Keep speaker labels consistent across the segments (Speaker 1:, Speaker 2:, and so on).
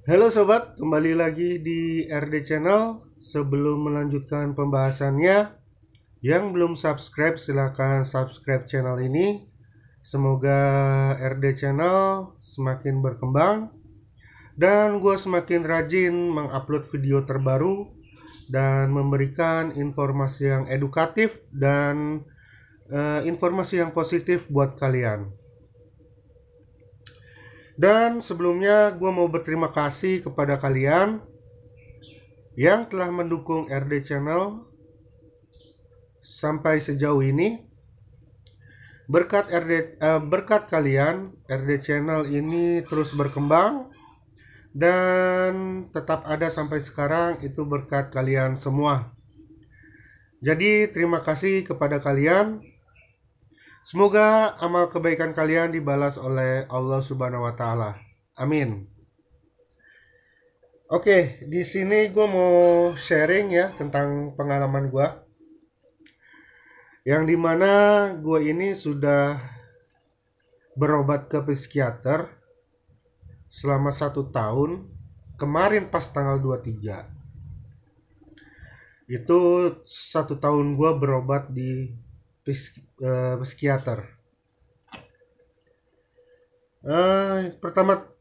Speaker 1: Halo sobat, kembali lagi di RD Channel. Sebelum melanjutkan pembahasannya, yang belum subscribe silahkan subscribe channel ini. Semoga RD Channel semakin berkembang dan gue semakin rajin mengupload video terbaru dan memberikan informasi yang edukatif dan informasi yang positif buat kalian. Dan sebelumnya gue mau berterima kasih kepada kalian yang telah mendukung RD Channel sampai sejauh ini. Berkat kalian, RD Channel ini terus berkembang dan tetap ada sampai sekarang, itu berkat kalian semua. Jadi terima kasih kepada kalian. Semoga amal kebaikan kalian dibalas oleh Allah Subhanahu wa Ta'ala. Amin. Oke, di sini gue mau sharing ya tentang pengalaman gue, yang dimana gue ini sudah berobat ke psikiater selama 1 tahun. Kemarin pas tanggal 23 itu 1 tahun gue berobat di psikiater.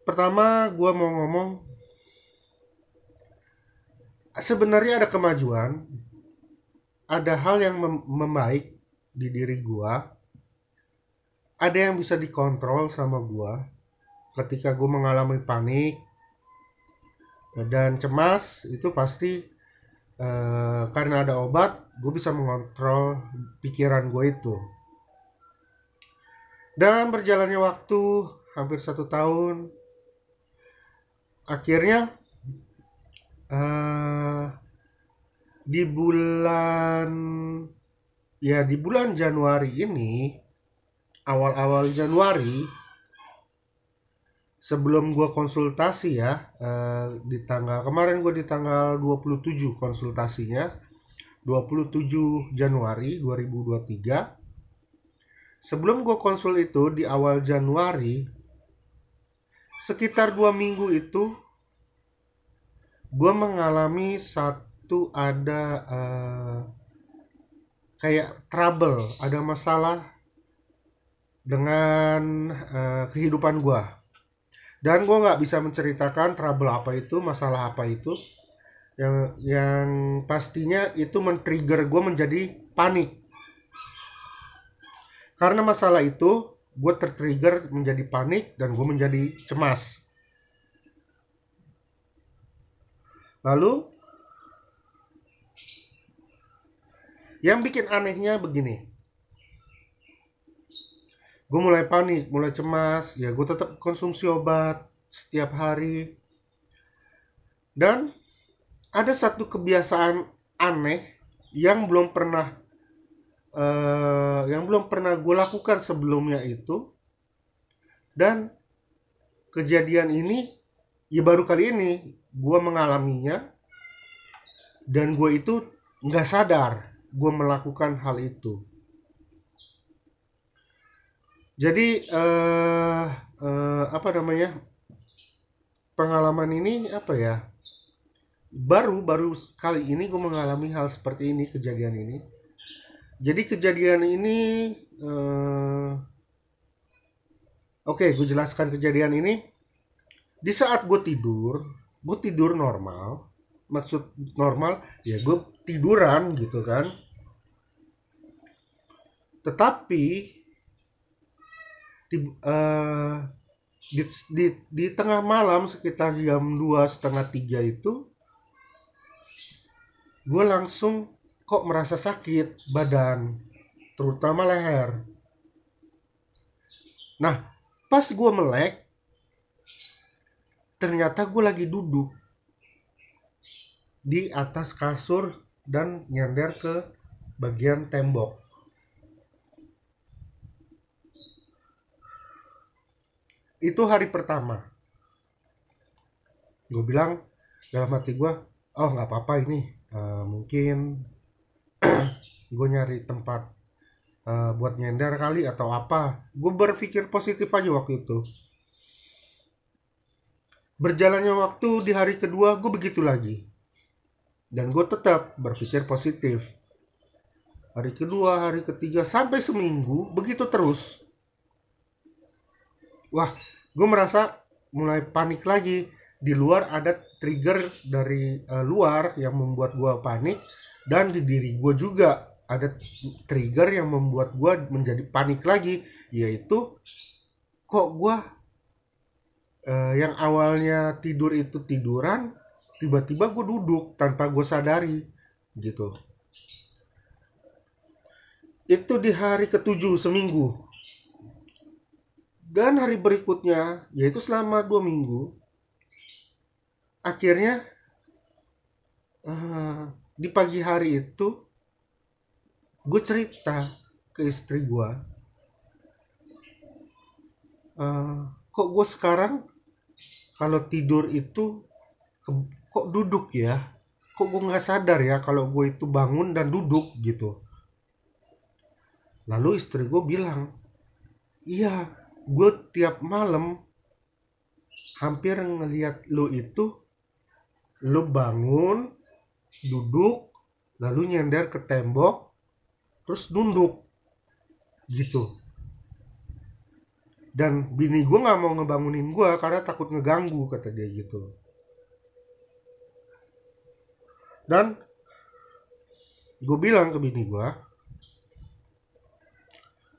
Speaker 1: Pertama gue mau ngomong, sebenarnya ada kemajuan, ada hal yang membaik di diri gue, ada yang bisa dikontrol sama gue. Ketika gue mengalami panik dan cemas, itu pasti karena ada obat, gue bisa mengontrol pikiran gue itu. Dan berjalannya waktu hampir 1 tahun, akhirnya di bulan Januari ini, awal-awal Januari, sebelum gue konsultasi ya, di tanggal kemarin gue di tanggal 27 konsultasinya, 27 Januari 2023. Sebelum gue konsul itu di awal Januari, sekitar 2 minggu itu gue mengalami kayak trouble, ada masalah dengan kehidupan gue. Dan gue nggak bisa menceritakan trouble apa itu, masalah apa itu. Yang pastinya itu men-trigger gue menjadi panik. Karena masalah itu, gue tertrigger menjadi panik dan gue menjadi cemas. Lalu, yang bikin anehnya begini. Gue mulai panik, mulai cemas, ya gue tetap konsumsi obat setiap hari. Dan ada satu kebiasaan aneh yang belum pernah gue lakukan sebelumnya itu. Dan kejadian ini ya baru kali ini gue mengalaminya, dan gue itu nggak sadar gue melakukan hal itu. Jadi pengalaman ini baru kali ini gue mengalami hal seperti ini, kejadian ini. Jadi kejadian ini gue jelaskan kejadian ini. Di saat gue tidur normal. Maksud normal ya gue tiduran gitu kan. Tetapi di tengah malam sekitar jam 2:30-3 itu, gue langsung kok merasa sakit badan, terutama leher. Nah, pas gue melek, ternyata gue lagi duduk di atas kasur dan nyender ke bagian tembok. Itu hari pertama. Gue bilang dalam hati gue, oh nggak apa-apa ini, mungkin gue nyari tempat buat nyender kali atau apa. Gue berpikir positif aja waktu itu. Berjalannya waktu di hari kedua gue begitu lagi. Dan gue tetap berpikir positif. Hari kedua, hari ketiga, sampai seminggu begitu terus. Wah, gue merasa mulai panik lagi. Di luar ada trigger dari luar yang membuat gue panik, dan di diri gue juga ada trigger yang membuat gue menjadi panik lagi, yaitu kok gue yang awalnya tidur itu tiduran, tiba-tiba gue duduk tanpa gue sadari gitu. Itu di hari ketujuh seminggu. Dan hari berikutnya, yaitu selama 2 minggu, akhirnya di pagi hari itu gue cerita ke istri gue, kok gue sekarang kalau tidur itu kok duduk ya, kok gue nggak sadar ya kalau gue itu bangun dan duduk gitu. Lalu istri gue bilang, iya, gue tiap malam hampir ngelihat lo itu, lo bangun, duduk, lalu nyender ke tembok, terus nunduk gitu. Dan bini gue nggak mau ngebangunin gue karena takut ngeganggu, kata dia gitu. Dan gue bilang ke bini gue,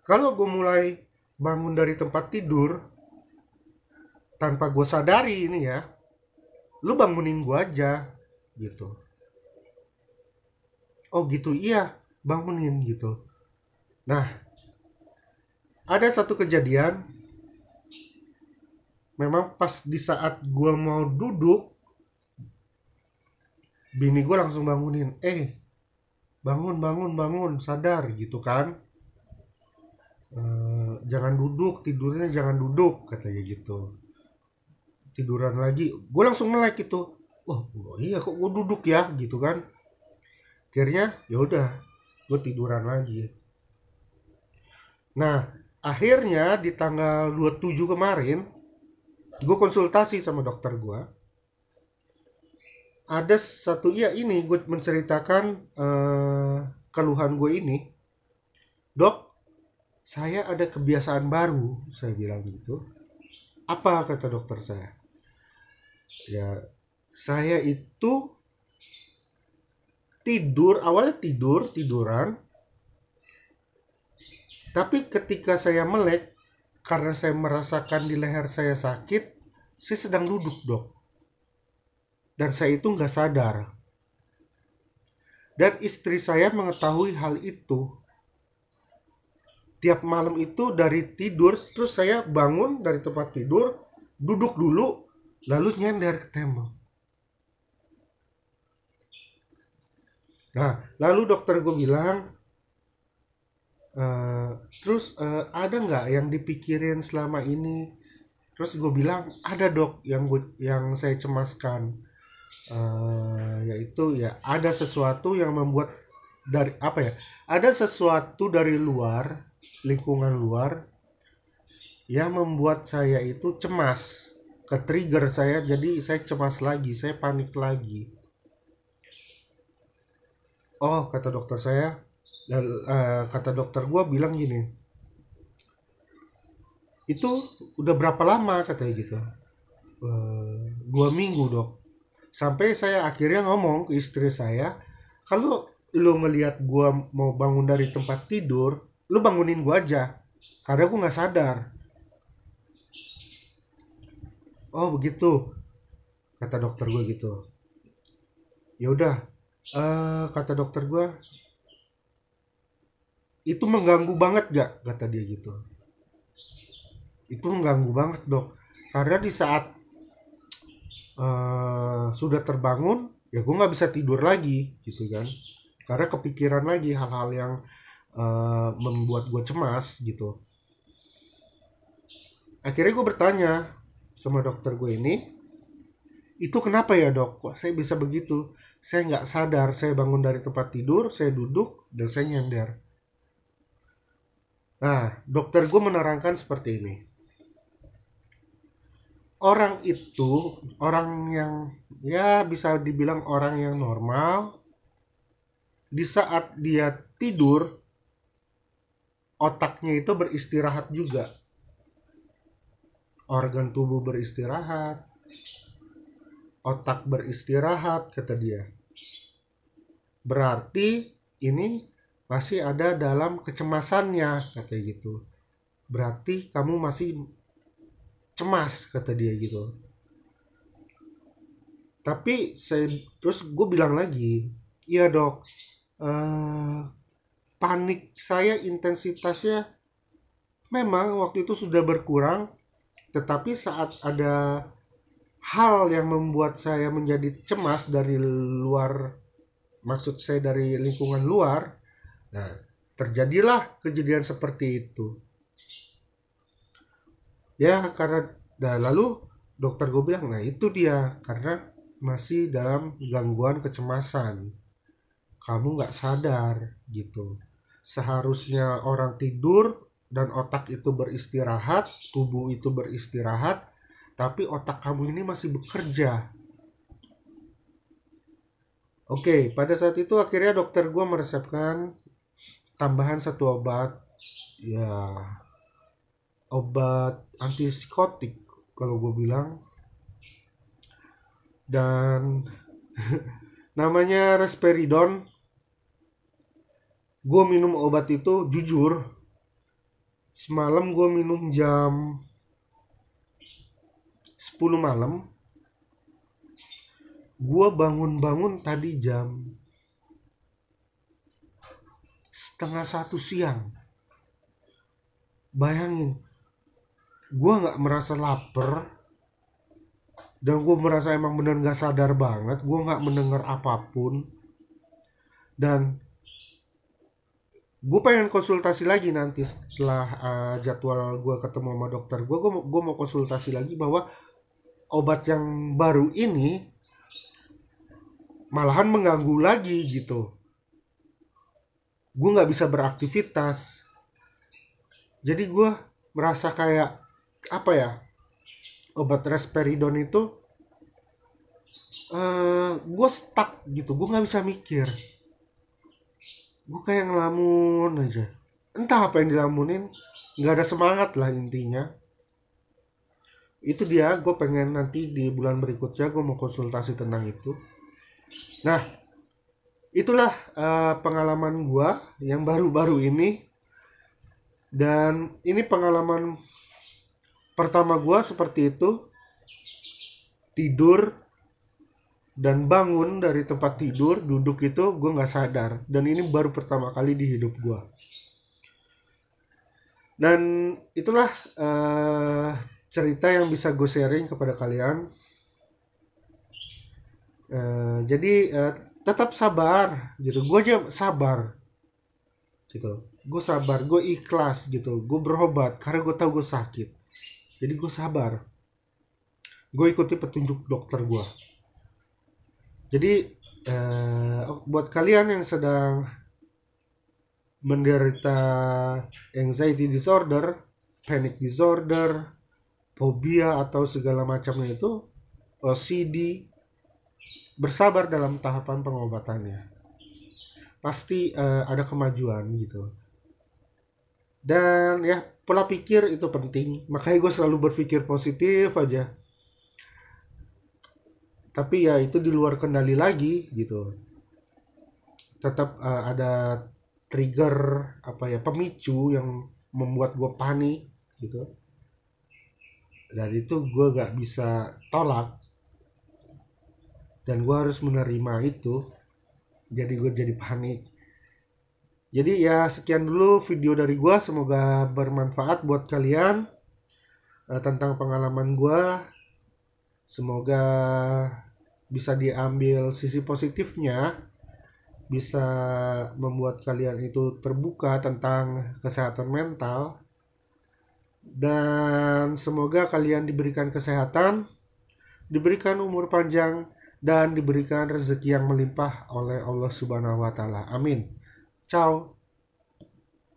Speaker 1: kalau gue mulai bangun dari tempat tidur tanpa gue sadari ini ya, lu bangunin gue aja gitu. Oh gitu, iya, bangunin gitu. Nah, ada satu kejadian, memang pas di saat gue mau duduk, bini gue langsung bangunin, bangun bangun bangun, sadar gitu kan. Jangan duduk, tidurnya jangan duduk, katanya gitu. Tiduran lagi, gue langsung melek itu. Oh iya, kok gue duduk ya gitu kan. Akhirnya ya udah, gue tiduran lagi. Nah, akhirnya di tanggal 27 kemarin gue konsultasi sama dokter gue. Ada satu, ya ini gue menceritakan keluhan gue ini. Dok, saya ada kebiasaan baru, saya bilang gitu. Apa, kata dokter saya? Ya, saya itu awalnya tiduran, tapi ketika saya melek, karena saya merasakan di leher saya sakit, saya sedang duduk, dok. Dan saya itu nggak sadar. Dan istri saya mengetahui hal itu. Tiap malam itu dari tidur, terus saya bangun dari tempat tidur, duduk dulu, lalu nyender ke tembok. Nah, lalu dokter gue bilang, terus ada nggak yang dipikirin selama ini? Terus gue bilang, ada dok, yang saya cemaskan, yaitu ya ada sesuatu yang membuat dari apa ya? Ada sesuatu dari luar, lingkungan luar, yang membuat saya itu cemas, ke trigger saya, jadi saya cemas lagi, saya panik lagi. Oh, kata dokter saya, kata dokter gue bilang gini, itu udah berapa lama, katanya gitu. 2 minggu, dok. Sampai saya akhirnya ngomong ke istri saya, kalau lu ngelihat gue mau bangun dari tempat tidur, lu bangunin gue aja, karena gue nggak sadar. Oh begitu, kata dokter gue gitu. Ya udah, kata dokter gue, itu mengganggu banget gak, kata dia gitu. Itu mengganggu banget, dok, karena di saat sudah terbangun, ya gue nggak bisa tidur lagi gitu kan, karena kepikiran lagi hal-hal yang membuat gue cemas gitu. Akhirnya gue bertanya sama dokter gue ini, itu kenapa ya dok, kok saya bisa begitu? Saya nggak sadar, saya bangun dari tempat tidur, saya duduk, dan saya nyender. Nah, dokter gue menerangkan seperti ini. orang itu, orang yang ya bisa dibilang orang yang normal, di saat dia tidur, otaknya itu beristirahat juga. Organ tubuh beristirahat, otak beristirahat, kata dia. Berarti ini masih ada dalam kecemasannya, kata gitu. Berarti kamu masih cemas, kata dia gitu. Tapi terus gue bilang lagi, iya dok, panik saya intensitasnya memang waktu itu sudah berkurang, tetapi saat ada hal yang membuat saya menjadi cemas dari luar, maksud saya dari lingkungan luar, nah terjadilah kejadian seperti itu. Ya karena, nah lalu dokter gue bilang, nah itu dia, karena masih dalam gangguan kecemasan. Kamu nggak sadar gitu. Seharusnya orang tidur dan otak itu beristirahat, tubuh itu beristirahat, tapi otak kamu ini masih bekerja. Oke, pada saat itu akhirnya dokter gue meresepkan tambahan satu obat, ya obat antipsikotik kalau gue bilang, dan namanya risperidon. Gue minum obat itu jujur, semalam gue minum jam 10 malam. Gue bangun-bangun tadi jam setengah 1 siang. Bayangin, gue gak merasa lapar, dan gue merasa emang bener gak sadar banget. Gue gak mendengar apapun, dan gue pengen konsultasi lagi nanti setelah jadwal gue ketemu sama dokter gue. Gue mau konsultasi lagi bahwa obat yang baru ini malahan mengganggu lagi gitu. Gue nggak bisa beraktivitas. Jadi gue merasa kayak apa ya, obat risperidon itu gue stuck gitu. Gue nggak bisa mikir. Gue kayak ngelamun aja. Entah apa yang dilamunin, nggak ada semangat lah intinya. Itu dia, gue pengen nanti di bulan berikutnya gue mau konsultasi tentang itu. Nah, itulah pengalaman gue yang baru-baru ini. Dan ini pengalaman pertama gue seperti itu. Tidur dan bangun dari tempat tidur, duduk itu gue nggak sadar. Dan ini baru pertama kali di hidup gue. Dan itulah cerita yang bisa gue sharing kepada kalian. Jadi tetap sabar gitu. Gue aja sabar gitu. Gue sabar, gue ikhlas gitu. Gue berobat karena gue tahu gue sakit. Jadi gue sabar. Gue ikuti petunjuk dokter gue. Jadi buat kalian yang sedang menderita anxiety disorder, panic disorder, fobia atau segala macamnya itu, OCD, bersabar dalam tahapan pengobatannya. Pasti ada kemajuan gitu. Dan ya pola pikir itu penting. Makanya gue selalu berpikir positif aja. Tapi ya itu di luar kendali lagi gitu. Tetap ada trigger, apa ya, pemicu yang membuat gue panik gitu. Dan itu gue gak bisa tolak. Dan gue harus menerima itu. Jadi gue jadi panik. Jadi ya sekian dulu video dari gue. Semoga bermanfaat buat kalian tentang pengalaman gue. Semoga bisa diambil sisi positifnya, bisa membuat kalian itu terbuka tentang kesehatan mental, dan semoga kalian diberikan kesehatan, diberikan umur panjang, dan diberikan rezeki yang melimpah oleh Allah Subhanahu wa Ta'ala. Amin. Ciao.